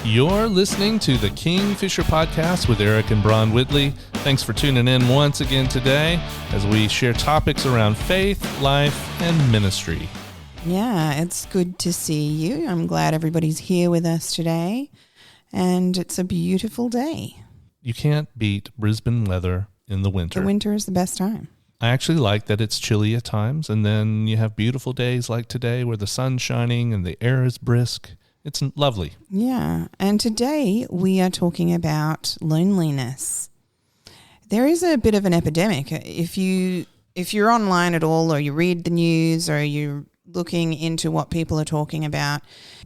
You're listening to the Kingfisher Podcast with Eric and Bron Whitley. Thanks for tuning in once again today as we share topics around faith, life, and ministry. Yeah, it's good to see you. I'm glad everybody's here with us today, and it's a beautiful day. You can't beat Brisbane weather in the winter. The winter is the best time. I actually like that it's chilly at times, and then you have beautiful days like today where the sun's shining and the air is brisk. It's lovely. Yeah, and today we are talking about loneliness. There is a bit of an epidemic. If you're online at all, or you read the news, or you're looking into what people are talking about,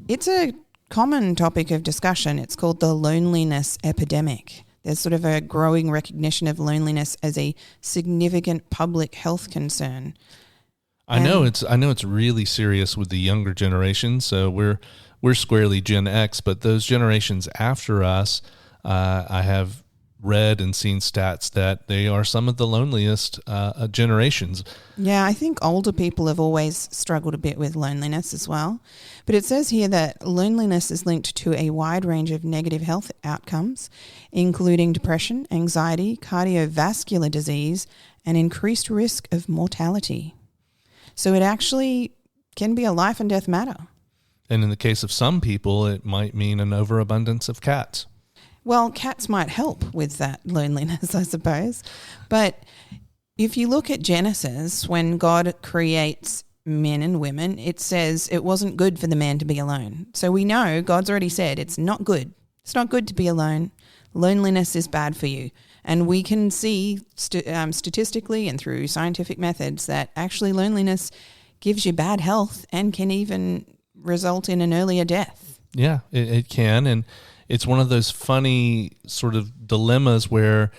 it's a common topic of discussion. It's called the Loneliness Epidemic. There's sort of a growing recognition of loneliness as a significant public health concern. I know it's really serious with the younger generation. So we're squarely Gen X, but those generations after us, I have read and seen stats that they are some of the loneliest generations. Yeah, I think older people have always struggled a bit with loneliness as well. But it says here that loneliness is linked to a wide range of negative health outcomes, including depression, anxiety, cardiovascular disease, and increased risk of mortality. So it actually can be a life and death matter. And in the case of some people, it might mean an overabundance of cats. Well, cats might help with that loneliness, I suppose. But if you look at Genesis, when God creates men and women, it says it wasn't good for the man to be alone. So we know God's already said it's not good. It's not good to be alone. Loneliness is bad for you. And we can see statistically and through scientific methods that actually loneliness gives you bad health and can even result in an earlier death. Yeah, it can. And it's one of those funny sort of dilemmas where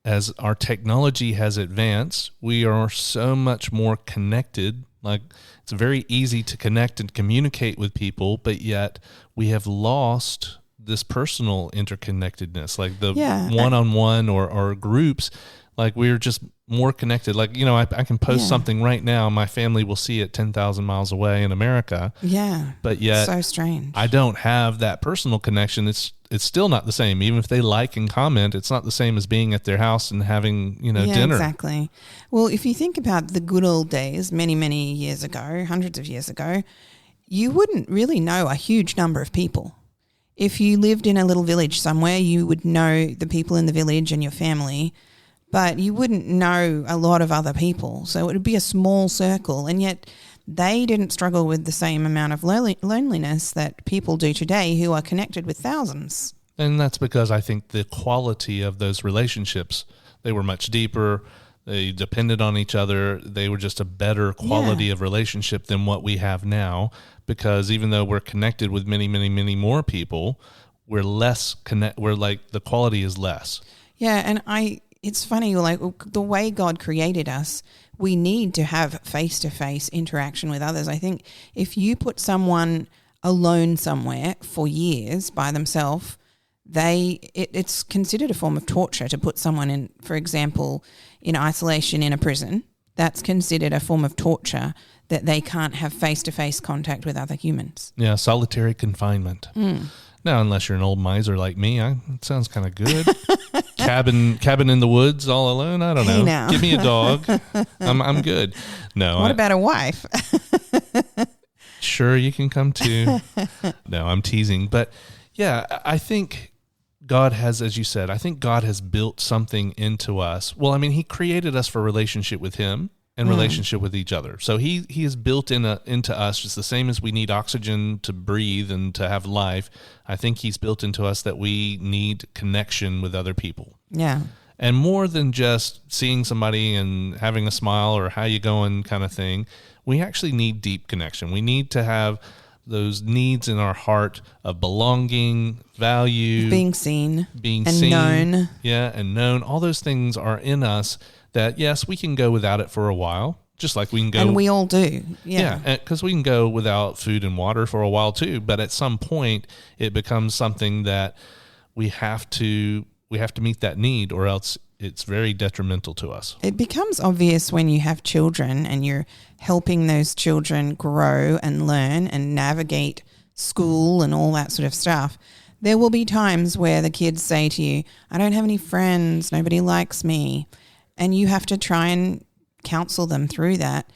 as our technology has advanced, we are so much more connected. Like, it's very easy to connect and communicate with people, but yet we have lost this personal interconnectedness, like the one-on-one or groups. Like, we're just more connected. Like, you know, I can post something right now. My family will see it 10,000 miles away in America. Yeah. But yet so strange. I don't have that personal connection. It's still not the same. Even if they like and comment, it's not the same as being at their house and having, dinner. Exactly. Well, if you think about the good old days, many, many years ago, hundreds of years ago, you wouldn't really know a huge number of people. If you lived in a little village somewhere, you would know the people in the village and your family, but you wouldn't know a lot of other people. So it would be a small circle, and yet they didn't struggle with the same amount of loneliness that people do today who are connected with thousands. And that's because I think the quality of those relationships, they were much deeper. They depended on each other. They were just a better quality of relationship than what we have now, because even though we're connected with many, many, many more people, we're like the quality is less. Yeah, and it's funny, like the way God created us, we need to have face-to-face interaction with others. I think if you put someone alone somewhere for years by themselves, it's considered a form of torture to put someone in, for example, in isolation in a prison. That's considered a form of torture, that they can't have face-to-face contact with other humans. Yeah, solitary confinement. Now, unless you're an old miser like me, it sounds kind of good. Cabin in the woods, all alone. I don't know. Now. Give me a dog. I'm good. No. What about a wife? Sure, you can come too. No, I'm teasing. But yeah, I think God has, as you said, I think God has built something into us. Well, I mean, He created us for relationship with Him and relationship with each other. So He has built into us just the same as we need oxygen to breathe and to have life. I think He's built into us that we need connection with other people. Yeah. And more than just seeing somebody and having a smile or how you going kind of thing, we actually need deep connection. We need to have those needs in our heart of belonging, value, being seen, and known. Yeah, and known. All those things are in us that, yes, we can go without it for a while, just like we can go. And we all do. Yeah, because we can go without food and water for a while too. But at some point, it becomes something that we have to meet that need, or else it's very detrimental to us. It becomes obvious when you have children and you're helping those children grow and learn and navigate school and all that sort of stuff, There will be times where the kids say to you, I don't have any friends, nobody likes me. And you have to try and counsel them through that.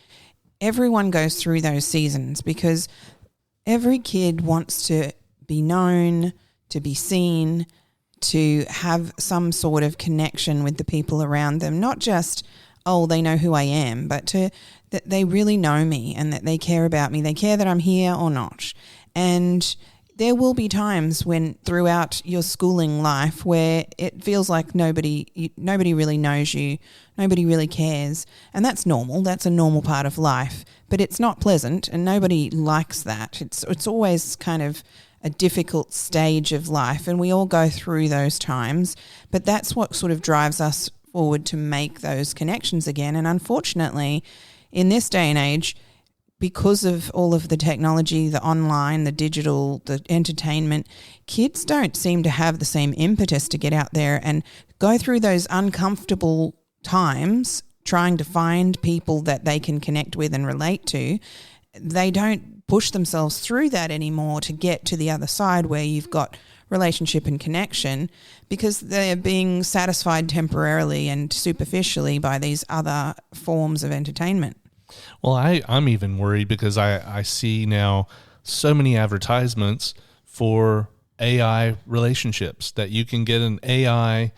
Everyone goes through those seasons because every kid wants to be known, to be seen, to have some sort of connection with the people around them. Not just, oh, they know who I am, but that they really know me and that they care about me. They care that I'm here or not. And there will be times when throughout your schooling life where it feels like nobody really knows you, nobody really cares, and that's normal. That's a normal part of life, but it's not pleasant, and nobody likes that. It's always kind of a difficult stage of life, and we all go through those times, but that's what sort of drives us forward to make those connections again. And unfortunately, in this day and age, because of all of the technology, the online, the digital, the entertainment, kids don't seem to have the same impetus to get out there and go through those uncomfortable times trying to find people that they can connect with and relate to. They don't push themselves through that anymore to get to the other side where you've got relationship and connection, because they're being satisfied temporarily and superficially by these other forms of entertainment. Well, I'm even worried because I see now so many advertisements for AI relationships that you can get an AI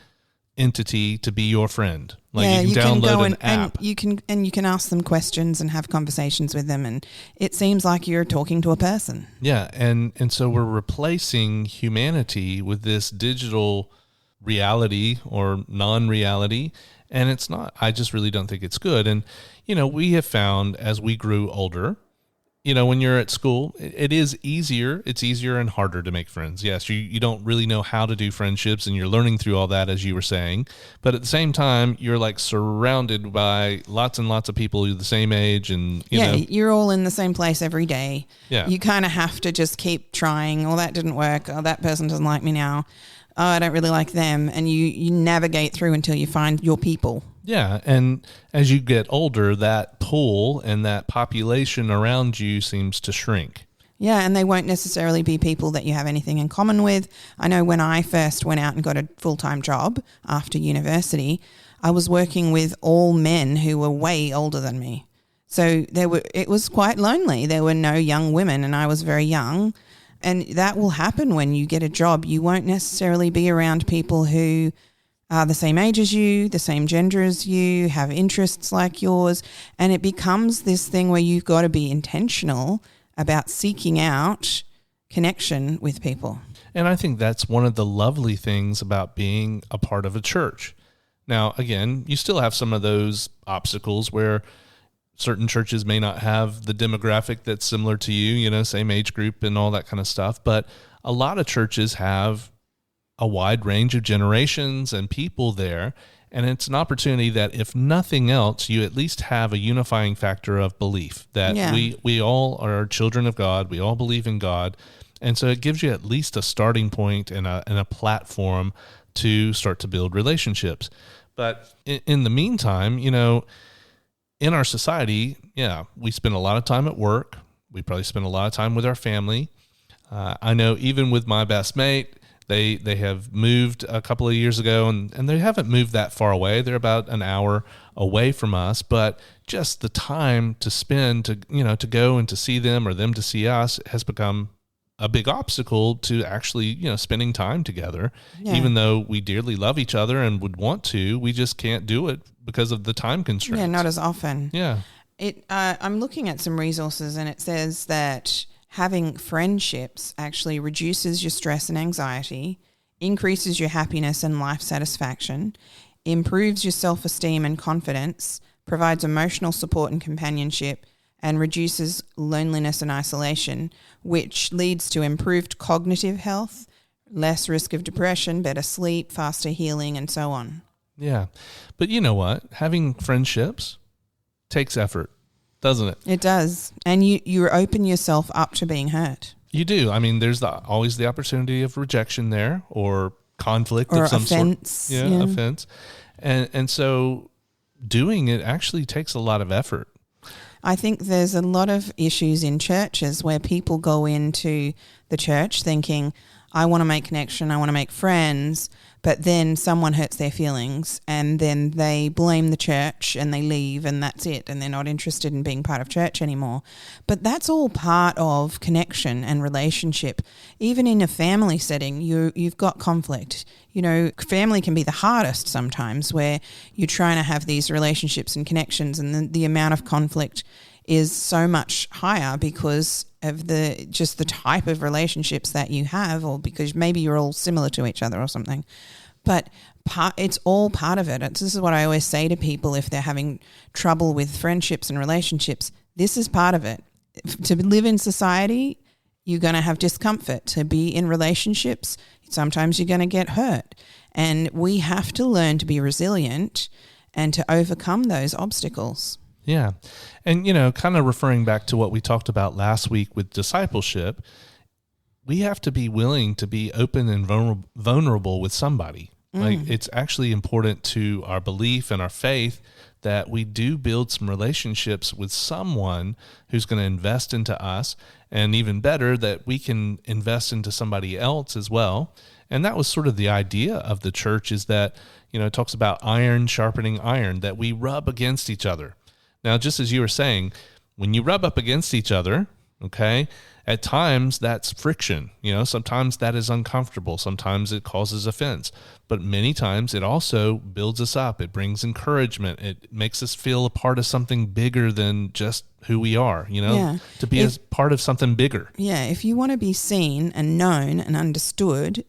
entity to be your friend. Like you can download an app. And you can ask them questions and have conversations with them, and it seems like you're talking to a person. Yeah, and so we're replacing humanity with this digital reality or non-reality, and it's not. I just really don't think it's good. And we have found as we grew older, when you're at school, it is easier. It's easier and harder to make friends. Yes, you don't really know how to do friendships, and you're learning through all that, as you were saying. But at the same time, you're like surrounded by lots and lots of people who are the same age, and you're all in the same place every day. Yeah, you kind of have to just keep trying. Oh, that didn't work. Oh, that person doesn't like me now. Oh, I don't really like them. And you navigate through until you find your people. Yeah, and as you get older, that pool and that population around you seems to shrink. Yeah, and they won't necessarily be people that you have anything in common with. I know when I first went out and got a full-time job after university, I was working with all men who were way older than me. So it was quite lonely. There were no young women, and I was very young. And that will happen when you get a job. You won't necessarily be around people who are the same age as you, the same gender as you, have interests like yours. And it becomes this thing where you've got to be intentional about seeking out connection with people. And I think that's one of the lovely things about being a part of a church. Now, again, you still have some of those obstacles where certain churches may not have the demographic that's similar to you, same age group and all that kind of stuff. But a lot of churches have a wide range of generations and people there. And it's an opportunity that, if nothing else, you at least have a unifying factor of belief that we all are children of God. We all believe in God. And so it gives you at least a starting point and a platform to start to build relationships. But in the meantime, in our society, we spend a lot of time at work. We probably spend a lot of time with our family. I know even with my best mate, they have moved a couple of years ago, and they haven't moved that far away. They're about an hour away from us, but just the time to spend to go and to see them or them to see us has become a big obstacle to actually, spending time together. Yeah. Even though we dearly love each other and would want to, we just can't do it because of the time constraints. Yeah, not as often. Yeah. I'm looking at some resources, and it says that having friendships actually reduces your stress and anxiety, increases your happiness and life satisfaction, improves your self-esteem and confidence, provides emotional support and companionship, and reduces loneliness and isolation, which leads to improved cognitive health, less risk of depression, better sleep, faster healing, and so on. Yeah. But you know what? Having friendships takes effort, doesn't it? It does. And you open yourself up to being hurt. You do. I mean, there's always the opportunity of rejection there, or conflict or of some offense. sort. Yeah, offense. And so doing it actually takes a lot of effort. I think there's a lot of issues in churches where people go into the church thinking, I want to make connection, I want to make friends, but then someone hurts their feelings and then they blame the church and they leave and that's it, and they're not interested in being part of church anymore. But that's all part of connection and relationship. Even in a family setting, you've got conflict. You know, family can be the hardest sometimes, where you're trying to have these relationships and connections, and the amount of conflict is so much higher because of the type of relationships that you have, or because maybe you're all similar to each other or something. But it's all part of it. This is what I always say to people if they're having trouble with friendships and relationships. This is part of it. To live in society, you're going to have discomfort. To be in relationships, sometimes you're going to get hurt. And we have to learn to be resilient and to overcome those obstacles. Yeah. And, you know, kind of referring back to what we talked about last week with discipleship, we have to be willing to be open and vulnerable with somebody. Like, it's actually important to our belief and our faith that we do build some relationships with someone who's going to invest into us, and even better, that we can invest into somebody else as well. And that was sort of the idea of the church, is that, you know, it talks about iron sharpening iron, that we rub against each other. Now, just as you were saying, when you rub up against each other, okay, at times that's friction. You know, sometimes that is uncomfortable. Sometimes it causes offense. But many times it also builds us up. It brings encouragement. It makes us feel a part of something bigger than just who we are, you know, to be as part of something bigger. Yeah, if you want to be seen and known and understood,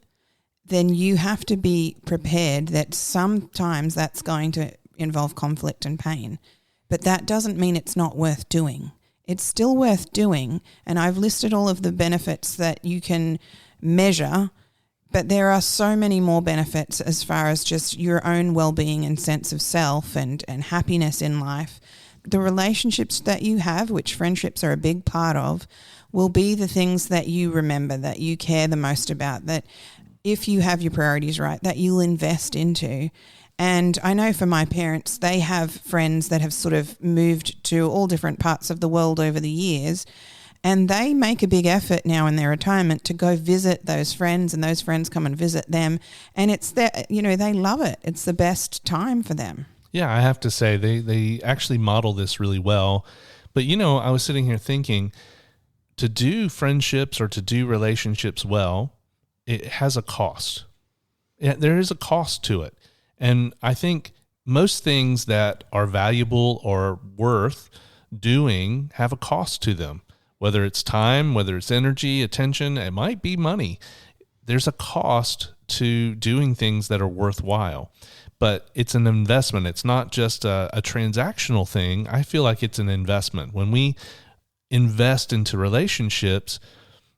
then you have to be prepared that sometimes that's going to involve conflict and pain. But that doesn't mean it's not worth doing. It's still worth doing, and I've listed all of the benefits that you can measure, but there are so many more benefits as far as just your own well-being and sense of self and happiness in life. The relationships that you have, which friendships are a big part of, will be the things that you remember, that you care the most about, that if you have your priorities right, that you'll invest into. And I know for my parents, they have friends that have sort of moved to all different parts of the world over the years, and they make a big effort now in their retirement to go visit those friends, and those friends come and visit them. And it's that, you know, they love it. It's the best time for them. Yeah, I have to say they actually model this really well. But, you know, I was sitting here thinking, to do friendships or to do relationships well, it has a cost. There is a cost to it. And I think most things that are valuable or worth doing have a cost to them, whether it's time, whether it's energy, attention, it might be money. There's a cost to doing things that are worthwhile, but it's an investment. It's not just a transactional thing. I feel like it's an investment. When we invest into relationships,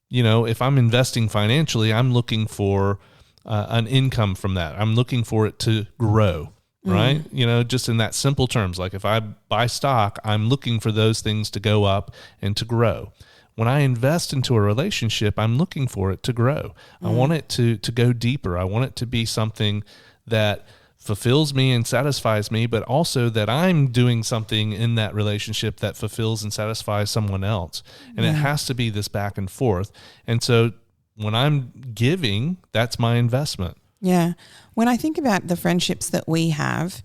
you know, if I'm investing financially, I'm looking for an income from that. I'm looking for it to grow, right? You know, just in that simple terms, like if I buy stock, I'm looking for those things to go up and to grow. When I invest into a relationship, I'm looking for it to grow. I want it to go deeper. I want it to be something that fulfills me and satisfies me, but also that I'm doing something in that relationship that fulfills and satisfies someone else. And it has to be this back and forth. And so when I'm giving, that's my investment. Yeah. When I think about the friendships that we have,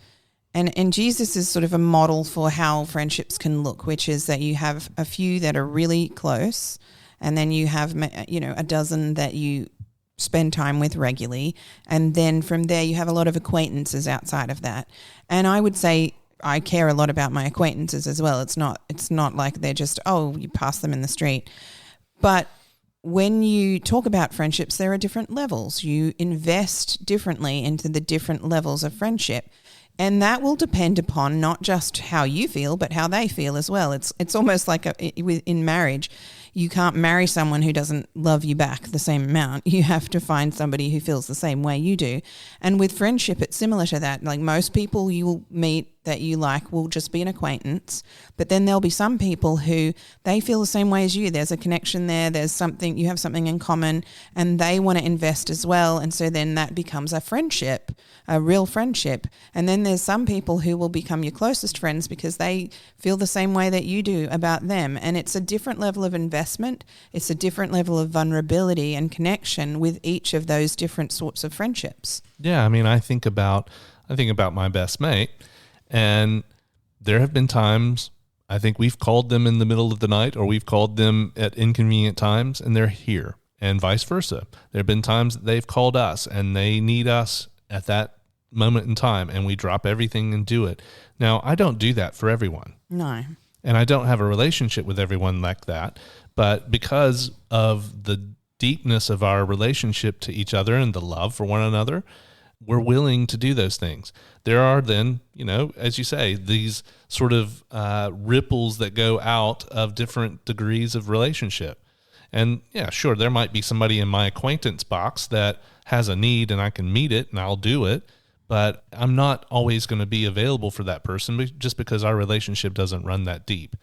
and Jesus is sort of a model for how friendships can look, which is that you have a few that are really close, and then you have, you know, a dozen that you spend time with regularly, and then from there you have a lot of acquaintances outside of that. And I would say I care a lot about my acquaintances as well. It's not like they're just, oh, you pass them in the street. But when you talk about friendships, there are different levels. You invest differently into the different levels of friendship. And that will depend upon not just how you feel, but how they feel as well. It's almost like in marriage, you can't marry someone who doesn't love you back the same amount. You have to find somebody who feels the same way you do. And with friendship, it's similar to that. Like most people you will meet, that you like will just be an acquaintance. But then there'll be some people who they feel the same way as you. There's a connection there. There's something, you have something in common, and they want to invest as well. And so then that becomes a friendship, a real friendship. And then there's some people who will become your closest friends because they feel the same way that you do about them. And it's a different level of investment. It's a different level of vulnerability and connection with each of those different sorts of friendships. Yeah, I mean, I think about my best mate, and there have been times I think we've called them in the middle of the night, or we've called them at inconvenient times, and they're here, and vice versa. There have been times that they've called us and they need us at that moment in time, and we drop everything and do it. Now, I don't do that for everyone. No. And I don't have a relationship with everyone like that, but because of the deepness of our relationship to each other and the love for one another, we're willing to do those things. There are then, as you say, these sort of ripples that go out of different degrees of relationship. And yeah, sure, there might be somebody in my acquaintance box that has a need and I can meet it and I'll do it, but I'm not always going to be available for that person just because our relationship doesn't run that deep.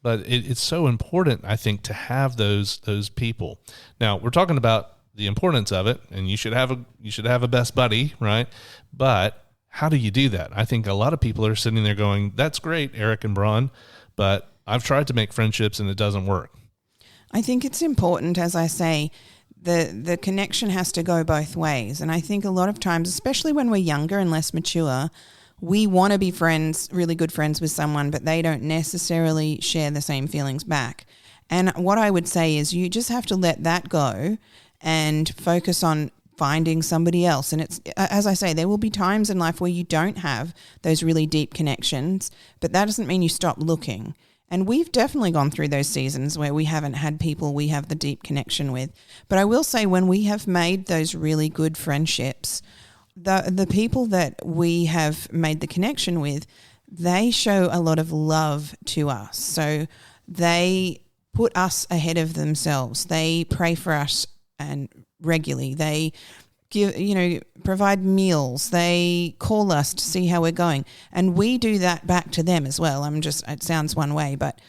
But it's so important, I think, to have those people. Now, we're talking about the importance of it, and you should have a best buddy, right? But how do you do that? I think a lot of people are sitting there going, "That's great, Eric and Bron, but I've tried to make friendships and it doesn't work." I think it's important, as I say, the connection has to go both ways. And I think a lot of times, especially when we're younger and less mature, we want to be friends, really good friends with someone, but they don't necessarily share the same feelings back. And what I would say is you just have to let that go and focus on finding somebody else. And it's, as I say, there will be times in life where you don't have those really deep connections, but that doesn't mean you stop looking. And we've definitely gone through those seasons where we haven't had people we have the deep connection with. But I will say, when we have made those really good friendships, the people that we have made the connection with, they show a lot of love to us. So they put us ahead of themselves. They pray for us and regularly. They provide meals. They call us to see how we're going. And we do that back to them as well. It sounds one way, but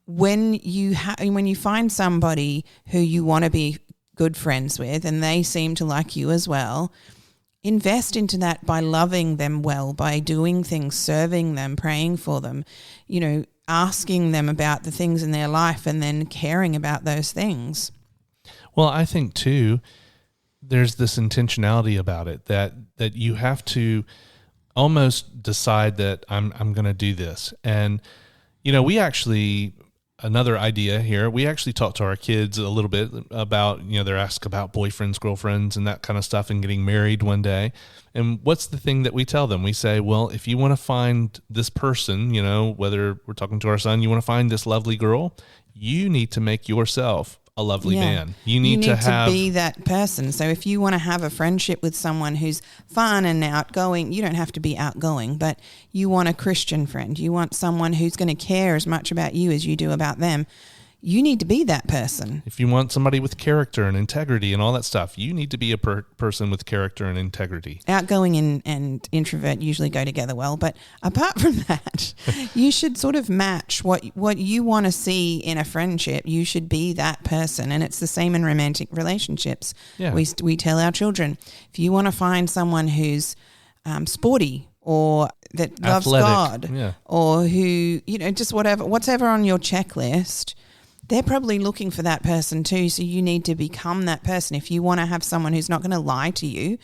when you find somebody who you want to be good friends with and they seem to like you as well, invest into that by loving them well, by doing things, serving them, praying for them, asking them about the things in their life and then caring about those things. Well, I think too, there's this intentionality about it that you have to almost decide that I'm going to do this. And, we actually, another idea here, we actually talk to our kids a little bit about, they're asked about boyfriends, girlfriends, and that kind of stuff, and getting married one day. And what's the thing that we tell them? We say, well, if you want to find this person, whether we're talking to our son, you want to find this lovely girl, you need to make yourself a lovely man. You need to be that person. So if you want to have a friendship with someone who's fun and outgoing, you don't have to be outgoing, but you want a Christian friend. You want someone who's going to care as much about you as you do about them. You need to be that person. If you want somebody with character and integrity and all that stuff, you need to be a person with character and integrity. Outgoing and introvert usually go together well, but apart from that, you should sort of match what you want to see in a friendship. You should be that person, and it's the same in romantic relationships. Yeah. We tell our children, if you want to find someone who's sporty or that loves athletic, God, or who, just whatever on your checklist, they're probably looking for that person too. So you need to become that person. If you want to have someone who's not going to lie to you,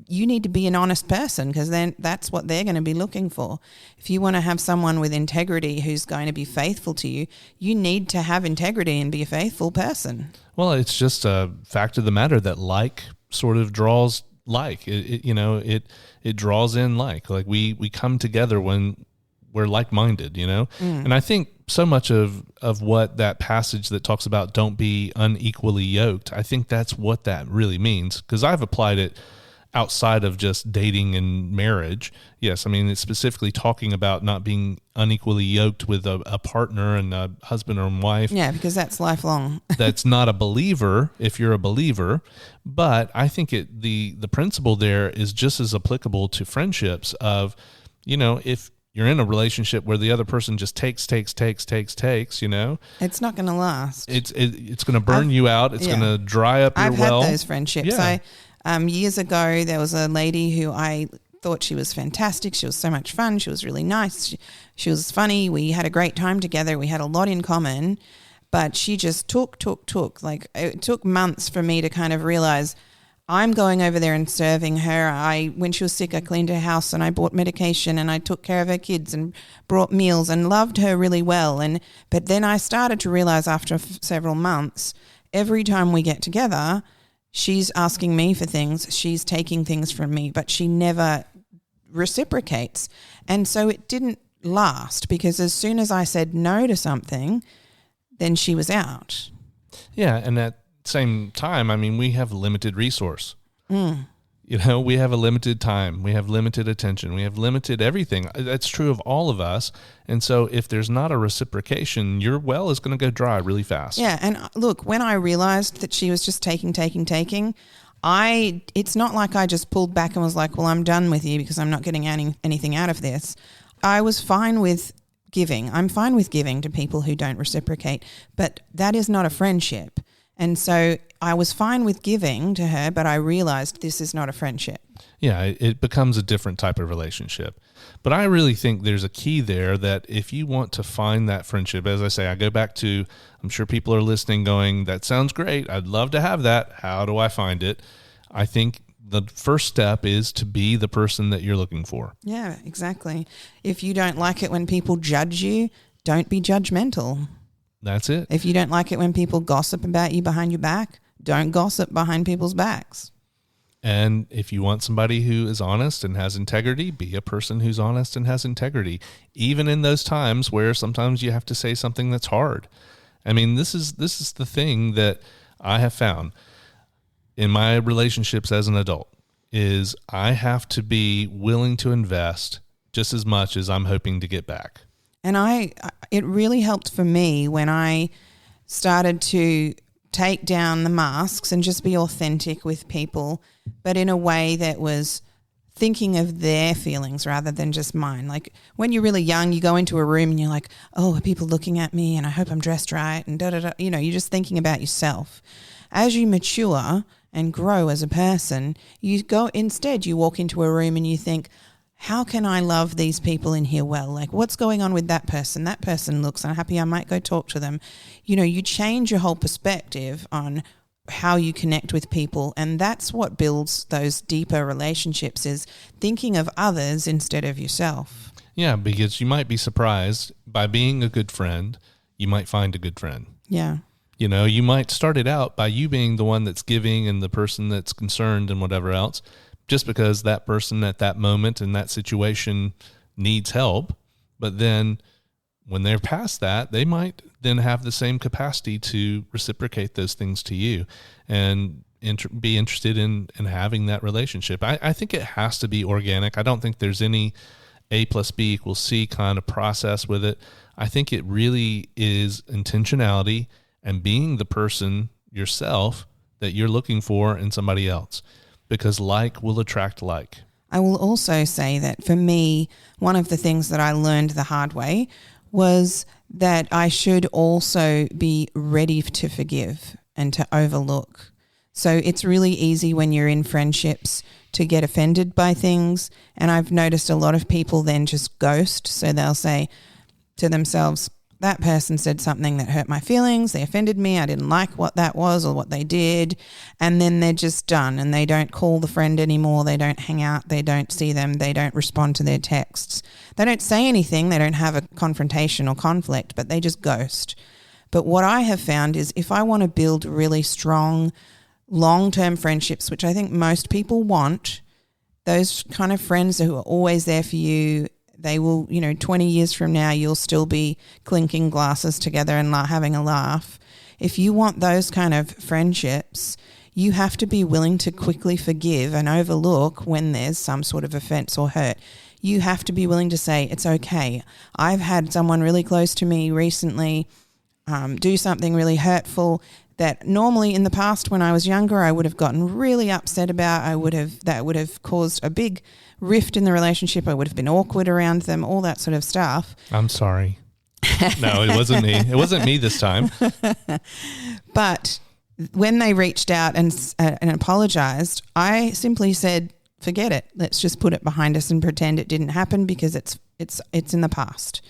you need to be an honest person, because then that's what they're going to be looking for. If you want to have someone with integrity who's going to be faithful to you, you need to have integrity and be a faithful person. Well, it's just a fact of the matter that like sort of draws like. It draws in like we come together when we're like-minded, And I think so much of what that passage that talks about don't be unequally yoked, I think that's what that really means, because I've applied it outside of just dating and marriage. Yes, I mean, it's specifically talking about not being unequally yoked with a partner and a husband or wife. Yeah, because that's lifelong. That's not a believer if you're a believer. But I think the principle there is just as applicable to friendships of, if you're in a relationship where the other person just takes, you know, it's not going to last. It's going to burn you out. It's going to dry up your well. I've had those friendships. Yeah. Years ago, there was a lady who I thought she was fantastic. She was so much fun. She was really nice. She was funny. We had a great time together. We had a lot in common, but she just took. Like, it took months for me to kind of realize I'm going over there and serving her. When she was sick, I cleaned her house and I bought medication and I took care of her kids and brought meals and loved her really well. But then I started to realize after several months, every time we get together, she's asking me for things. She's taking things from me, but she never reciprocates. And so it didn't last, because as soon as I said no to something, then she was out. Yeah, and at same time, I mean, we have limited resource. You know, we have a limited time, we have limited attention, we have limited everything. That's true of all of us. And so if there's not a reciprocation, your well is going to go dry really fast. Yeah, and look, when I realized that she was just taking, it's not like I just pulled back and was like, well, I'm done with you because I'm not getting anything out of this. I was fine with giving. I'm fine with giving to people who don't reciprocate, but that is not a friendship. And so I was fine with giving to her, but I realized this is not a friendship. Yeah, it becomes a different type of relationship. But I really think there's a key there that if you want to find that friendship, as I say, I go back to, I'm sure people are listening going, that sounds great. I'd love to have that. How do I find it? I think the first step is to be the person that you're looking for. Yeah, exactly. If you don't like it when people judge you, don't be judgmental. That's it. If you don't like it when people gossip about you behind your back, don't gossip behind people's backs. And if you want somebody who is honest and has integrity, be a person who's honest and has integrity, even in those times where sometimes you have to say something that's hard. I mean, this is the thing that I have found in my relationships as an adult is I have to be willing to invest just as much as I'm hoping to get back. And it really helped for me when I started to take down the masks and just be authentic with people, but in a way that was thinking of their feelings rather than just mine. Like when you're really young, you go into a room and you're like, oh, are people looking at me? And I hope I'm dressed right. And da-da-da. You know, you're just thinking about yourself. As you mature and grow as a person, you walk into a room and you think, how can I love these people in here well? Like, what's going on with that person? That person looks unhappy. I might go talk to them. You know, you change your whole perspective on how you connect with people, and that's what builds those deeper relationships, is thinking of others instead of yourself. Yeah, because you might be surprised by being a good friend, you might find a good friend. Yeah. You know, you might start it out by you being the one that's giving and the person that's concerned and whatever else, just because that person at that moment in that situation needs help. But then when they're past that, they might then have the same capacity to reciprocate those things to you and be interested in having that relationship. I think it has to be organic. I don't think there's any A plus B equals C kind of process with it. I think it really is intentionality and being the person yourself that you're looking for in somebody else, because like will attract like. I will also say that for me, one of the things that I learned the hard way was that I should also be ready to forgive and to overlook. So it's really easy when you're in friendships to get offended by things. And I've noticed a lot of people then just ghost. So they'll say to themselves, that person said something that hurt my feelings. They offended me. I didn't like what that was or what they did. And then they're just done, and they don't call the friend anymore. They don't hang out. They don't see them. They don't respond to their texts. They don't say anything. They don't have a confrontation or conflict, but they just ghost. But what I have found is if I want to build really strong, long-term friendships, which I think most people want, those kind of friends who are always there for you, they will, 20 years from now, you'll still be clinking glasses together and having a laugh. If you want those kind of friendships, you have to be willing to quickly forgive and overlook when there's some sort of offense or hurt. You have to be willing to say, it's okay. I've had someone really close to me recently do something really hurtful. that normally in the past when I was younger I would have gotten really upset about. That would have caused a big rift in the relationship. I would have been awkward around them, all that sort of stuff. I'm sorry. No, it wasn't me. It wasn't me this time. But when they reached out and apologized, I simply said, forget it. Let's just put it behind us and pretend it didn't happen because it's in the past.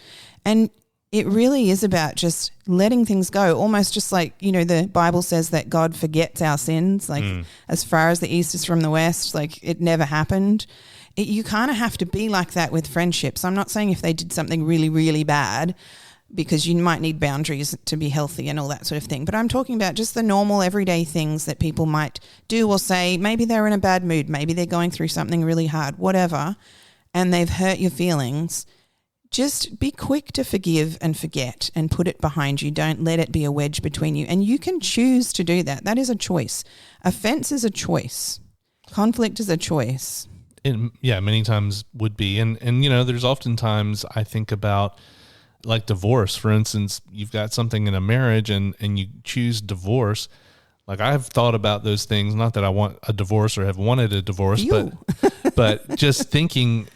And it really is about just letting things go, almost just like, the Bible says that God forgets our sins, like as far as the east is from the west, like it never happened. You kind of have to be like that with friendships. I'm not saying if they did something really, really bad, because you might need boundaries to be healthy and all that sort of thing. But I'm talking about just the normal everyday things that people might do or say. Maybe they're in a bad mood. Maybe they're going through something really hard, whatever, and they've hurt your feelings. Just be quick to forgive and forget and put it behind you. Don't let it be a wedge between you. And you can choose to do that. That is a choice. Offense is a choice. Conflict is a choice. Many times would be. And there's oftentimes I think about like divorce, for instance. You've got something in a marriage and you choose divorce. Like I've thought about those things, not that I want a divorce or have wanted a divorce, but just thinking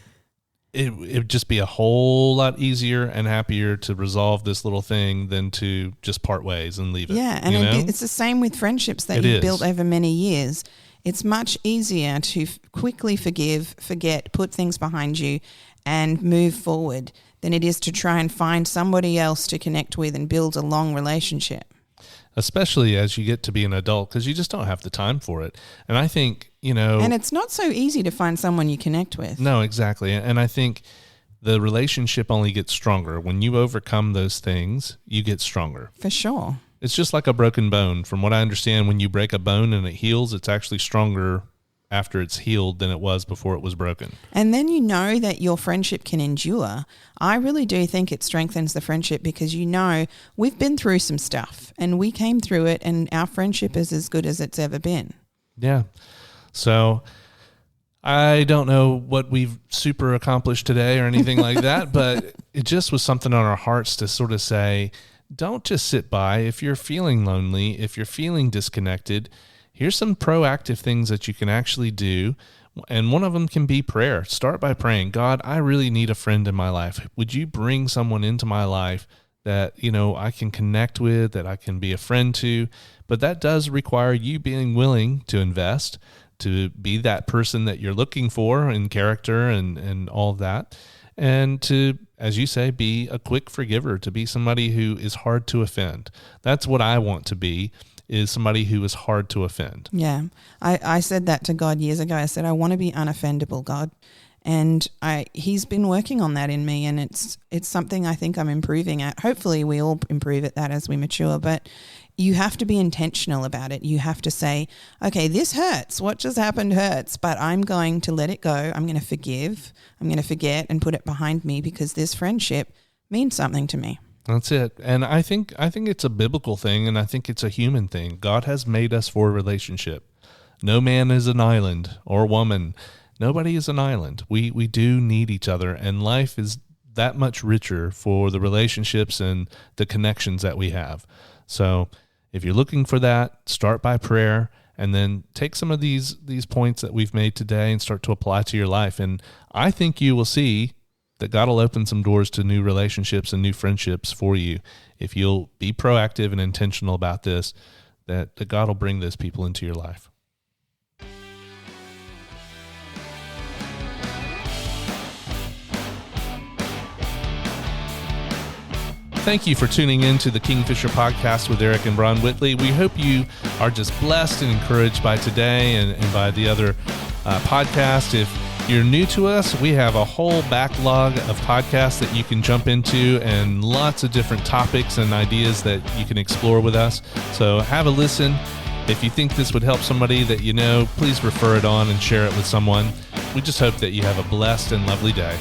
it would just be a whole lot easier and happier to resolve this little thing than to just part ways and leave it. Yeah, and it's the same with friendships that you've built over many years. It's much easier to quickly forgive, forget, put things behind you and move forward than it is to try and find somebody else to connect with and build a long relationship. Especially as you get to be an adult, because you just don't have the time for it. And I think, And it's not so easy to find someone you connect with. No, exactly. And I think the relationship only gets stronger. When you overcome those things, you get stronger. For sure. It's just like a broken bone. From what I understand, when you break a bone and it heals, it's actually stronger after it's healed than it was before it was broken. And then you know that your friendship can endure. I really do think it strengthens the friendship because we've been through some stuff and we came through it and our friendship is as good as it's ever been. Yeah. So I don't know what we've super accomplished today or anything like that, but it just was something on our hearts to sort of say, don't just sit by. If you're feeling lonely, if you're feeling disconnected, here's some proactive things that you can actually do. And one of them can be prayer. Start by praying, God, I really need a friend in my life. Would you bring someone into my life that, I can connect with, that I can be a friend to? But that does require you being willing to invest, to be that person that you're looking for in character and all of that. And to, as you say, be a quick forgiver, to be somebody who is hard to offend. That's what I want to be, is somebody who is hard to offend. Yeah. I said that to God years ago. I said, I want to be unoffendable, God. And he's been working on that in me, and it's something I think I'm improving at. Hopefully we all improve at that as we mature, but you have to be intentional about it. You have to say, okay, this hurts. What just happened hurts, but I'm going to let it go. I'm going to forgive. I'm going to forget and put it behind me because this friendship means something to me. That's it. And I think it's a biblical thing, and I think it's a human thing. God has made us for a relationship. No man is an island, or woman. Nobody is an island. We do need each other, and life is that much richer for the relationships and the connections that we have. So if you're looking for that, start by prayer, and then take some of these points that we've made today and start to apply to your life. And I think you will see that God will open some doors to new relationships and new friendships for you. If you'll be proactive and intentional about this, that God will bring those people into your life. Thank you for tuning in to the Kingfisher Podcast with Eric and Bron Whitley. We hope you are just blessed and encouraged by today and by the other podcast. If you're new to us, we have a whole backlog of podcasts that you can jump into and lots of different topics and ideas that you can explore with us. So have a listen. If you think this would help somebody that you know, please refer it on and share it with someone. We just hope that you have a blessed and lovely day.